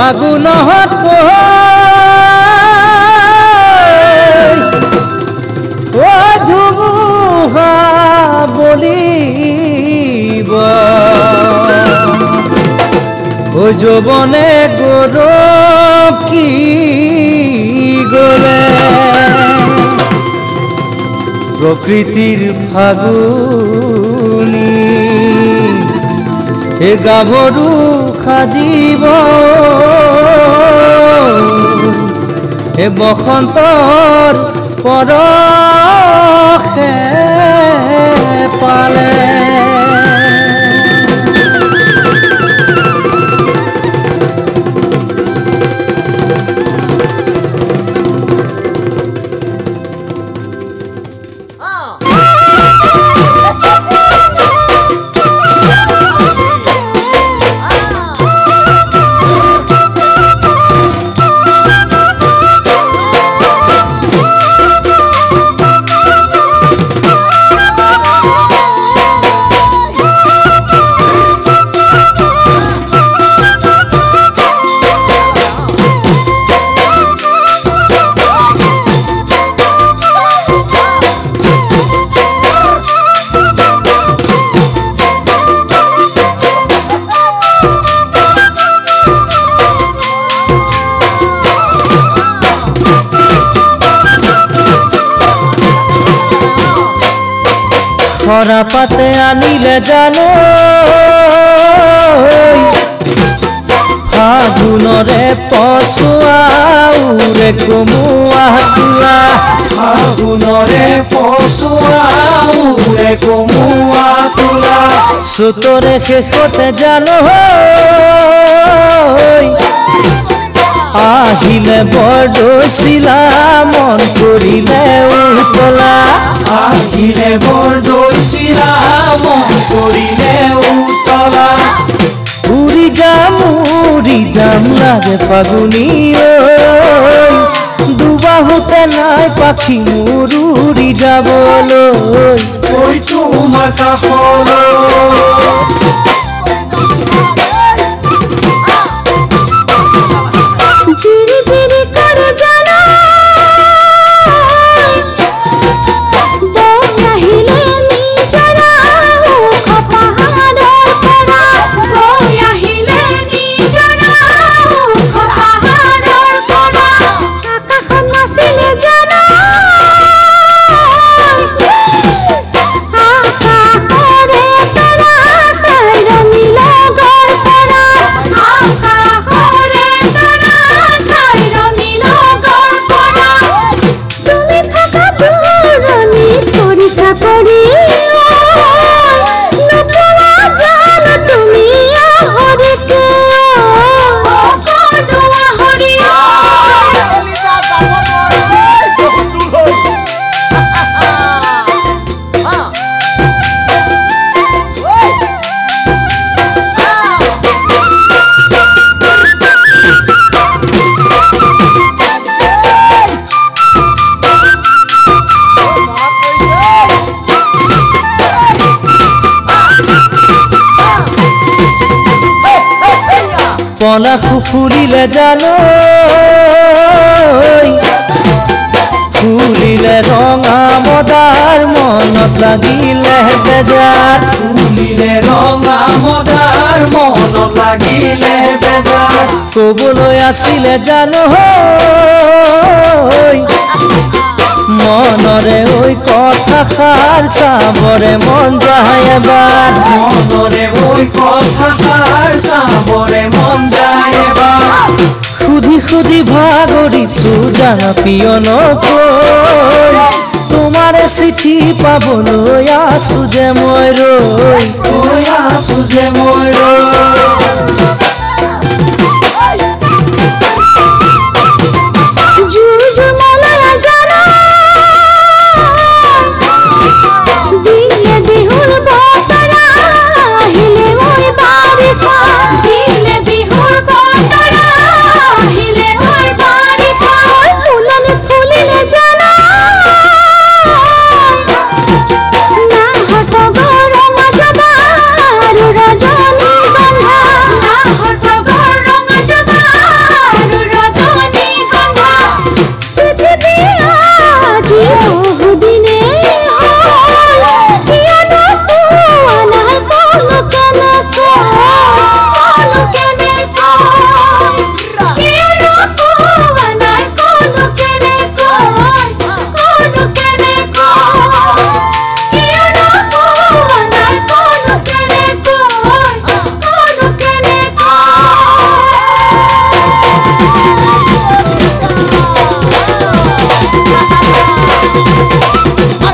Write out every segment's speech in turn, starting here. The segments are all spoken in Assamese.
ফাগুনত ধুমুহা বলিব ও যৌবনে গৰকি গলে প্ৰকৃতিৰ ফাগুনী এ গাভৰু সাজিব এ বসন্তৰ পৰশে পালে খৰা পাতে আনিলে জানো ফাগুনৰে পছুয়া উৰে কমুয়া তুলা ফাগুনৰে পছুয়া উৰে কমুয়া তুলা সুতৰে শেষতে জানো আহিলে বৰদৈচিলা মন কৰিলে উতলা আহিলে বৰদৈচিলা মন কৰিলে উতলা উৰি যাম লাগে ফাগুনী দুবাহুতে নাই পাখি মোৰ উৰি যাবলৈ ঐ তোমাৰ কাষলৈ জিৰি জিৰি কৰে জানা বই আহিলে নিজৰা খপাহাড়ৰ পৰা বই আহিলে নিজৰা খপাহাড়ৰ পৰা আকাশত নাচিলে জানা আকাশৰে তৰা চাই নীলগৰ পৰা আকাশৰে তৰা চাকৰি নপৰা জান তুমি আহৰিকে কদুৱা হৰিয়া পনা ফুলিলে জানো ফুলিলে ৰঙা মদাৰ মনত লাগিলে বেজাৰ ফুলিলে ৰঙা মদাৰ মনত লাগিলে বেজাৰ কবলৈ আছিলে জানো মনৰে ঐ কথাষাৰ চাবৰে মন যায় এবাৰ মনৰে ঐ কথাষাৰ চাবৰে মন যায় এবাৰ সুধি সুধি ভাগৰিছো জান পিয়নকৈ তোমাৰে চিঠি পাবলৈ আছো যে মই ৰৈ আছো যে মই ৰৈ ৰজনী গন্ধা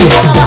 বাবা